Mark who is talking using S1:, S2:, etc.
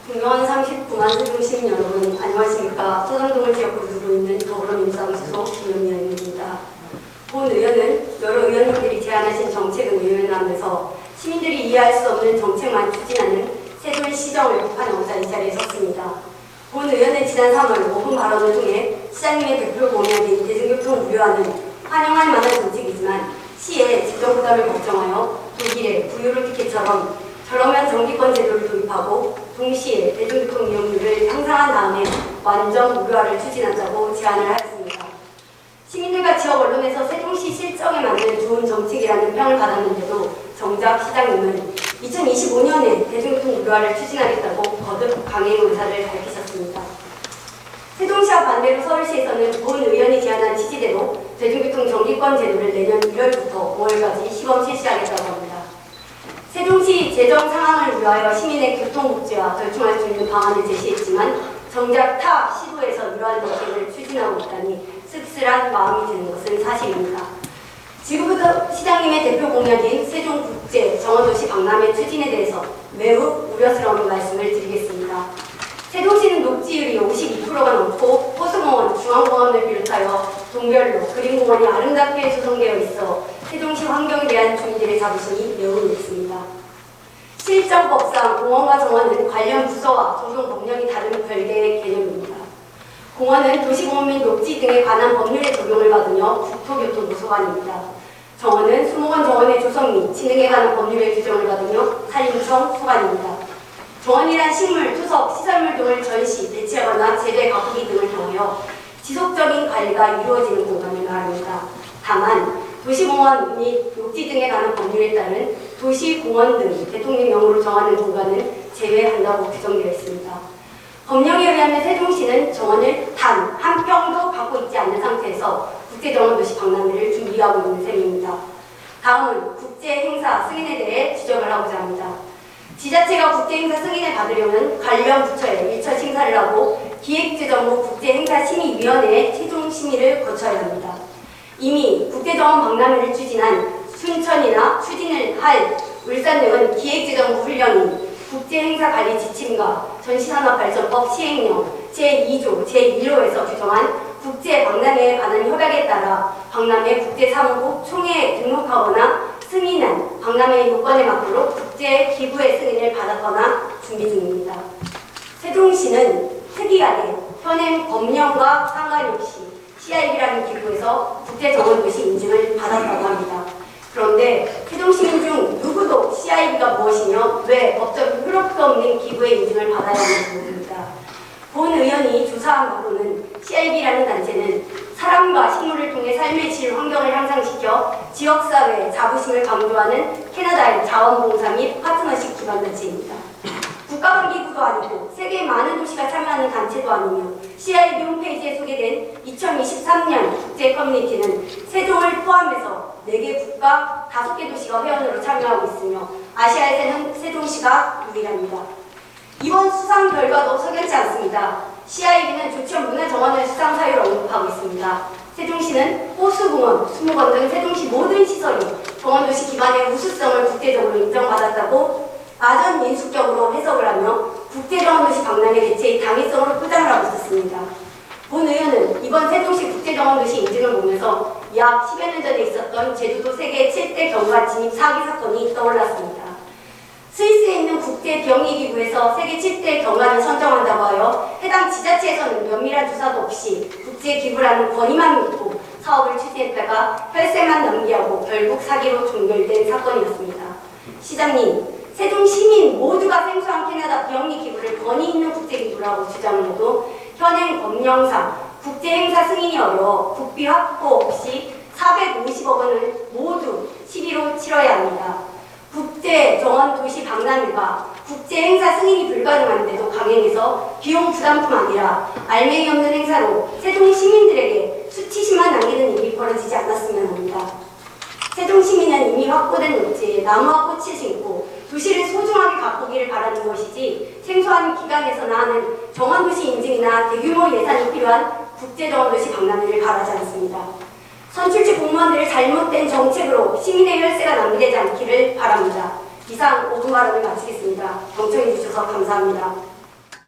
S1: 국내원 39만 세종시민 여러분, 안녕하십니까. 서정동을 지역으로 두고 있는 더불어민주당 소속 김영희입니다. 본 의원은 여러 의원님들이 제안하신 정책을 의논하면서 시민들이 이해할 수 없는 정책만 추진하는 세종시정을 비판하고자 이 자리에 섰습니다. 본 의원은 지난 3월 5분 발언을 통해 시장님의 대표 공약인 대중교통 무료화는 환영할 만한 정책이지만 시의 재정 부담을 걱정하여 독일의 부유로 티켓처럼 저렴한 정기권 제도를 도입하고 동시에 대중교통 이용료를 향상한 다음에 완전 무료화를 추진하자고 제안을 하였습니다. 시민들과 지역 언론에서 세종시 실정에 맞는 좋은 정책이라는 평을 받았는데도 정작 시장님은 2025년에 대중교통 무료화를 추진하겠다고 거듭 강행 의사를 밝히셨습니다. 세종시와 반대로 서울시에서는 본 의원이 제안한 취지대로 대중교통 정기권 제도를 내년 1월부터 5월까지 시범 실시하겠다고 합니다. 세종시 재정 상황을 위하여 시민의 교통복지와 절충할 수 있는 방안을 제시했지만 정작 타 시도에서 이러한 정책을 추진하고 있다니 씁쓸한 마음이 드는 것은 사실입니다. 지금부터 시장님의 대표 공약인 세종국제 정원도시 박람회 추진에 대해서 매우 우려스러운 말씀을 드리겠습니다. 세종시는 녹지율이 52%가 넘고 호수공원, 중앙공원을 비롯하여 동별로 그린공원이 아름답게 조성되어 있어 세종시 환경에 대한 주민들의 자부심이 매우 높습니다. 실정법상 공원과 정원은 관련 부서와 적용 법령이 다른 별개의 개념입니다. 공원은 도시공원 및 녹지 등에 관한 법률의 적용을 받으며 국토교통부소관입니다. 정원은 수목원 정원의 조성 및 진흥에 관한 법률의 규정을 받으며 산림청 소관입니다. 정원이란 식물, 토석, 시설물 등을 전시, 배치하거나 재배, 가꾸기 등을 통하여 지속적인 관리가 이루어지는 공간을 말합니다. 다만 도시공원 및 녹지 등에 관한 법률에 따른 도시공원 등 대통령령으로 정하는 공간은 제외한다고 규정되어 있습니다. 법령에 의하면 세종시는 정원을 단 한 평도 갖고 있지 않는 상태에서 국제정원도시 박람회를 준비하고 있는 셈입니다. 다음은 국제행사 승인에 대해 지적을 하고자 합니다. 지자체가 국제행사 승인을 받으려면 관련 부처에 1차 심사를 하고 기획재정부 국제행사심의위원회의 최종 심의를 거쳐야 합니다. 이미 국제정원 박람회를 추진한 순천이나 추진을 할 울산 등은 기획재정부 훈련인 국제행사관리 지침과 전시산업발전법 시행령 제2조 제1호에서 규정한 국제박람회에 관한 협약에 따라 박람회 국제사무국 총회에 등록하거나 승인한 박람회 요건에 맞도록 국제기구의 승인을 받았거나 준비 중입니다. 세종시는 특이하게 현행 법령과 상관없이 CIB라는 기구에서 국제정원도시 인증을 받았다고 합니다. 그런데 세종시민 중 누구도 CIB가 무엇이며 왜 법적 효력도 없는 기구의 인증을 받아야 하는지 모릅니다. 본 의원이 조사한 바로는 CIB라는 단체는 사람과 식물을 통해 삶의 질 환경을 향상시켜 지역사회의 자부심을 강조하는 캐나다의 자원봉사 및 파트너십 기반 단체입니다. 국가간 기구도 아니고 세계 많은 도시가 참여하는 단체도 아니며 CIB 홈페이지에 소개된 2023년 국제 커뮤니티는 세종을 포함해서 4개 국가 5개 도시가 회원으로 참여하고 있으며 아시아에서는 세종시가 유일합니다. 이번 수상 결과도 석연치 않습니다. CIB는 조천 문화정원을 수상 사유로 언급하고 있습니다. 세종시는 호수공원, 수목원 등 세종시 모든 시설이 정원도시 기반의 우수성을 국제적으로 인정받았다고 아전인수격으로 해석을 하며 국제정원도시 박람회 개최의 당위성으로 포장을 하고 있었습니다. 본 의원은 이번 세종시 국제정원도시 인증을 보면서 약 10여 년 전에 있었던 제주도 세계 7대 경과 진입 사기 사건이 떠올랐습니다. 스위스에 있는 국제병의기구에서 세계 7대 경관을 선정한다고 하여 해당 지자체에서는 면밀한 조사도 없이 국제기구라는 권위만 믿고 사업을 추진했다가 혈세만 남기하고 결국 사기로 종결된 사건이었습니다. 시장님, 세종 시민 모두가 생소한 캐나다 병의기구를 권위 있는 국제기구라고 주장을 해도 현행 법령상 국제행사 승인이 어려워 국비 확보 없이 450억 원을 모두 시비로 치러야 합니다. 국제정원도시 박람회가 국제행사 승인이 불가능한데도 강행해서 비용 부담뿐 아니라 알맹이 없는 행사로 세종 시민들에게 수치심만 남기는 일이 벌어지지 않았으면 합니다. 세종 시민은 이미 확보된 녹지에 나무와 꽃을 심고 도시를 소중하게 가꾸기를 바라는 것이지 생소한 기관에서나 하는 정원도시 인증이나 대규모 예산이 필요한 국제정원도시 박람회를 바라지 않습니다. 선출직 공무원들의 잘못된 정책으로 시민의 혈세가 낭비되지 않기를 바랍니다. 이상 5분 발언을 마치겠습니다. 경청해 주셔서 감사합니다.